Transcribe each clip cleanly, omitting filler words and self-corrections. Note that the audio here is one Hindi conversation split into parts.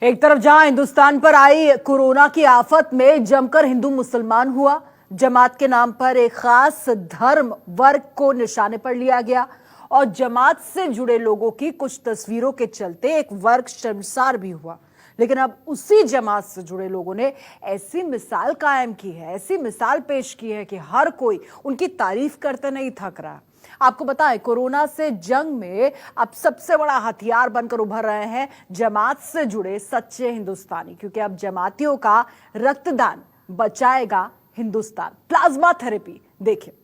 एक तरफ जहां हिंदुस्तान पर आई कोरोना की आफत में जमकर हिंदू मुसलमान हुआ, जमात के नाम पर एक खास धर्म वर्ग को निशाने पर लिया गया और जमात से जुड़े लोगों की कुछ तस्वीरों के चलते एक वर्ग शर्मसार भी हुआ। लेकिन अब उसी जमात से जुड़े लोगों ने ऐसी मिसाल कायम की है, ऐसी मिसाल पेश की है कि हर कोई उनकी तारीफ करते नहीं थक रहा। आपको बताएं, कोरोना से जंग में अब सबसे बड़ा हथियार बनकर उभर रहे हैं जमात से जुड़े सच्चे हिंदुस्तानी, क्योंकि अब जमातियों का रक्तदान बचाएगा हिंदुस्तान। प्लाज्मा थेरेपी देखिए।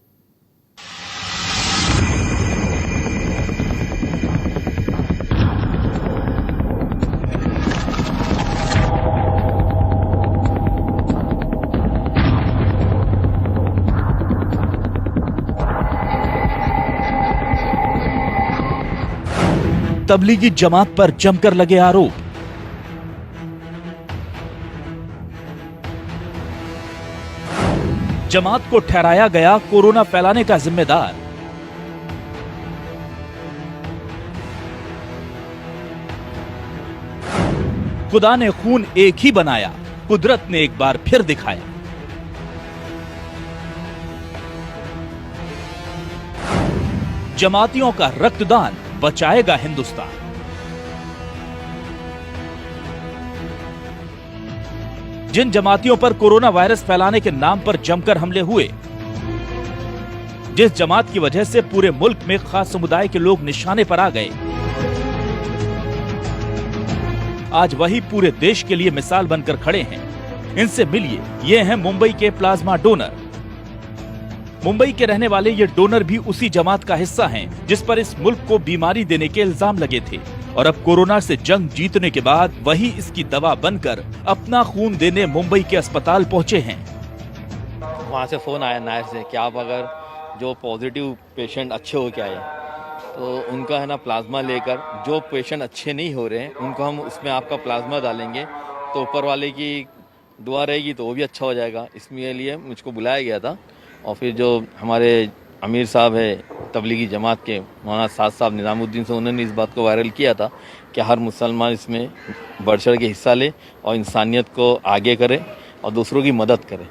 तबलीगी जमात पर जमकर लगे आरोप। जमात को ठहराया गया कोरोना फैलाने का जिम्मेदार। खुदा ने खून एक ही बनाया, कुदरत ने एक बार फिर दिखाया। जमातियों का रक्तदान बचाएगा हिंदुस्तान। जिन जमातियों पर कोरोना वायरस फैलाने के नाम पर जमकर हमले हुए, जिस जमात की वजह से पूरे मुल्क में खास समुदाय के लोग निशाने पर आ गए, आज वही पूरे देश के लिए मिसाल बनकर खड़े हैं। इनसे मिलिए, ये हैं मुंबई के प्लाज्मा डोनर। मुंबई के रहने वाले ये डोनर भी उसी जमात का हिस्सा हैं जिस पर इस मुल्क को बीमारी देने के इल्जाम लगे थे, और अब कोरोना से जंग जीतने के बाद वही इसकी दवा बनकर अपना खून देने मुंबई के अस्पताल पहुंचे हैं। वहाँ से फोन आया नायर से कि आप अगर जो पॉजिटिव पेशेंट अच्छे हो के आए तो उनका है ना प्लाज्मा लेकर, जो पेशेंट अच्छे नहीं हो रहे हैं उनको हम उसमें आपका प्लाज्मा डालेंगे तो ऊपर वाले की दुआ रहेगी तो वो भी अच्छा हो जाएगा। इसके लिए मुझको बुलाया गया था। और फिर जो हमारे अमीर साहब है तबलीगी जमात के, मौलाना साद साहब निज़ामुद्दीन से, उन्होंने इस बात को वायरल किया था कि हर मुसलमान इसमें बढ़ चढ़ के हिस्सा ले और इंसानियत को आगे करे और दूसरों की मदद करे।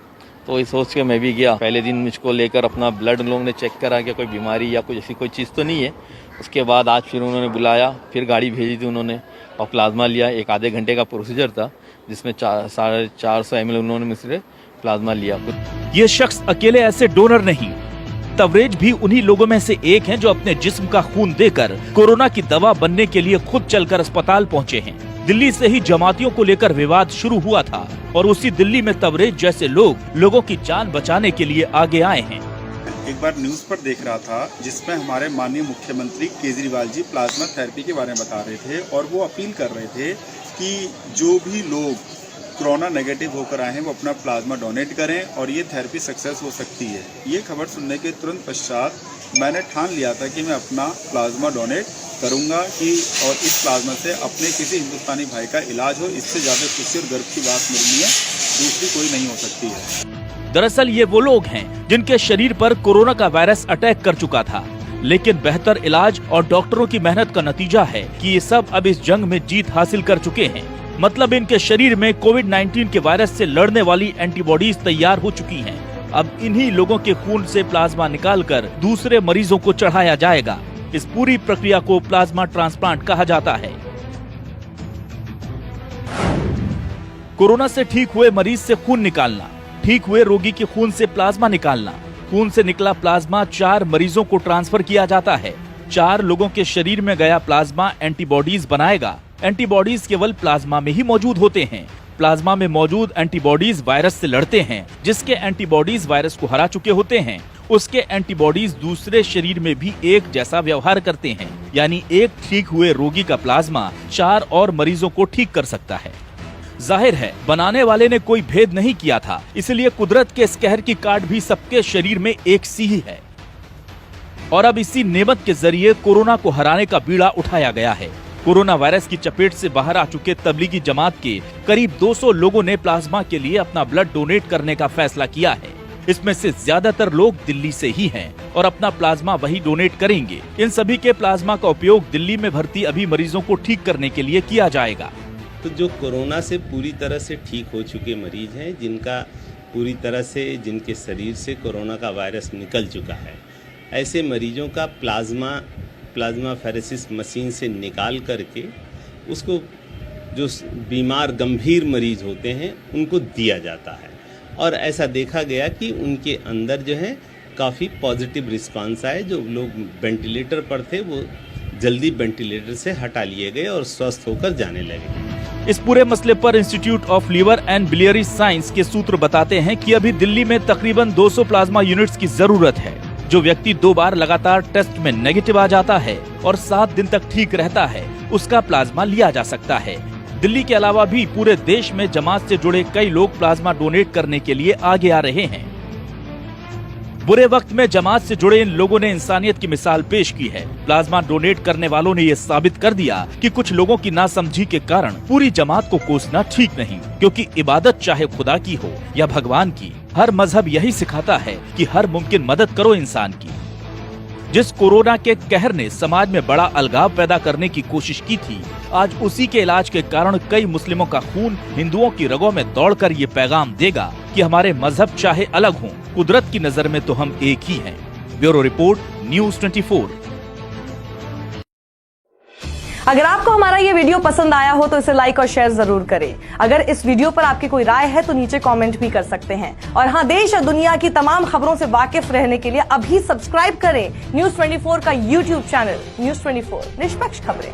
तो इस सोच के मैं भी गया। पहले दिन मुझको लेकर अपना ब्लड लोगों ने चेक करा कि कोई बीमारी या कुछ ऐसी कोई चीज़ तो नहीं है। उसके बाद आज फिर उन्होंने बुलाया, फिर गाड़ी भेजी थी उन्होंने और प्लाज्मा लिया। एक आधे घंटे का प्रोसीजर था जिसमें 450 ml उन्होंने मुझसे प्लाज्मा लिया। ये शख्स अकेले ऐसे डोनर नहीं, तवरेज भी उन्हीं लोगों में से एक हैं जो अपने जिस्म का खून देकर कोरोना की दवा बनने के लिए खुद चलकर अस्पताल पहुंचे हैं। दिल्ली से ही जमातियों को लेकर विवाद शुरू हुआ था और उसी दिल्ली में तवरेज जैसे लोग लोगों की जान बचाने के लिए आगे आए हैं। एक बार न्यूज पर देख रहा था जिसमें हमारे माननीय मुख्यमंत्री केजरीवाल जी प्लाज्मा थेरेपी के बारे में बता रहे थे और वो अपील कर रहे थे कि जो भी लोग कोरोना नेगेटिव होकर आए हैं वो अपना प्लाज्मा डोनेट करें और ये थेरेपी सक्सेस हो सकती है। ये खबर सुनने के तुरंत पश्चात मैंने ठान लिया था कि मैं अपना प्लाज्मा डोनेट करूंगा कि और इस प्लाज्मा से अपने किसी हिंदुस्तानी भाई का इलाज हो। इससे ज़्यादा खुशी और गर्व की बात मेरे लिए दूसरी कोई नहीं हो सकती है। दरअसल ये वो लोग हैं जिनके शरीर पर कोरोना का वायरस अटैक कर चुका था, लेकिन बेहतर इलाज और डॉक्टरों की मेहनत का नतीजा है कि ये सब अब इस जंग में जीत हासिल कर चुके हैं। मतलब इनके शरीर में कोविड-19 के वायरस से लड़ने वाली एंटीबॉडीज तैयार हो चुकी हैं। अब इन्हीं लोगों के खून से प्लाज्मा निकालकर दूसरे मरीजों को चढ़ाया जाएगा। इस पूरी प्रक्रिया को प्लाज्मा ट्रांसप्लांट कहा जाता है। कोरोना से ठीक हुए मरीज से खून निकालना, ठीक हुए रोगी के खून से प्लाज्मा निकालना। खून से निकला प्लाज्मा 4 मरीजों को ट्रांसफर किया जाता है। 4 लोगों के शरीर में गया प्लाज्मा एंटीबॉडीज बनाएगा। एंटीबॉडीज केवल प्लाज्मा में ही मौजूद होते हैं। प्लाज्मा में मौजूद एंटीबॉडीज वायरस से लड़ते हैं। जिसके एंटीबॉडीज वायरस को हरा चुके होते हैं, उसके एंटीबॉडीज दूसरे शरीर में भी एक जैसा व्यवहार करते हैं। यानी एक ठीक हुए रोगी का प्लाज्मा 4 और मरीजों को ठीक कर सकता है। जाहिर है बनाने वाले ने कोई भेद नहीं किया था, इसलिए कुदरत के इस कहर की काट भी सबके शरीर में एक सी ही है। और अब इसी नेमत के जरिए कोरोना को हराने का बीड़ा उठाया गया है। कोरोना वायरस की चपेट से बाहर आ चुके तबलीगी जमात के करीब 200 लोगों ने प्लाज्मा के लिए अपना ब्लड डोनेट करने का फैसला किया है। इसमें से ज्यादातर लोग दिल्ली से ही हैं और अपना प्लाज्मा वही डोनेट करेंगे। इन सभी के प्लाज्मा का उपयोग दिल्ली में भर्ती अभी मरीजों को ठीक करने के लिए किया जाएगा। तो जो कोरोना से पूरी तरह से ठीक हो चुके मरीज हैं, जिनका पूरी तरह से जिनके शरीर से कोरोना का वायरस निकल चुका है, ऐसे मरीजों का प्लाज्मा फेरेसिस मशीन से निकाल करके उसको जो बीमार गंभीर मरीज होते हैं उनको दिया जाता है। और ऐसा देखा गया कि उनके अंदर जो है काफ़ी पॉजिटिव रिस्पांस आए। जो लोग वेंटिलेटर पर थे वो जल्दी वेंटिलेटर से हटा लिए गए और स्वस्थ होकर जाने लगे। इस पूरे मसले पर institute of liver and biliary science के सूत्र बताते हैं कि अभी दिल्ली में तकरीबन 200 प्लाज्मा यूनिट्स की जरूरत है। जो व्यक्ति 2 बार लगातार टेस्ट में नेगेटिव आ जाता है और 7 दिन तक ठीक रहता है, उसका प्लाज्मा लिया जा सकता है। दिल्ली के अलावा भी पूरे देश में जमात से जुड़े कई लोग प्लाज्मा डोनेट करने के लिए आगे आ रहे हैं। बुरे वक्त में जमात से जुड़े इन लोगों ने इंसानियत की मिसाल पेश की है। प्लाज्मा डोनेट करने वालों ने ये साबित कर दिया कि कुछ लोगों की नासमझी के कारण पूरी जमात को कोसना ठीक नहीं, क्योंकि इबादत चाहे खुदा की हो या भगवान की, हर मजहब यही सिखाता है कि हर मुमकिन मदद करो इंसान की। जिस कोरोना के कहर ने समाज में बड़ा अलगाव पैदा करने की कोशिश की थी, आज उसी के इलाज के कारण कई मुस्लिमों का खून हिंदुओं की रगों में दौड़कर ये पैगाम देगा कि हमारे मजहब चाहे अलग हों, कुदरत की नजर में तो हम एक ही हैं। Bureau report, news 24। अगर आपको हमारा ये वीडियो पसंद आया हो तो इसे लाइक और शेयर जरूर करें। अगर इस वीडियो पर आपकी कोई राय है तो नीचे कमेंट भी कर सकते हैं। और हाँ, देश और दुनिया की तमाम खबरों से वाकिफ रहने के लिए अभी सब्सक्राइब करें न्यूज़ 24 का यूट्यूब चैनल। न्यूज़ 24, निष्पक्ष खबरें।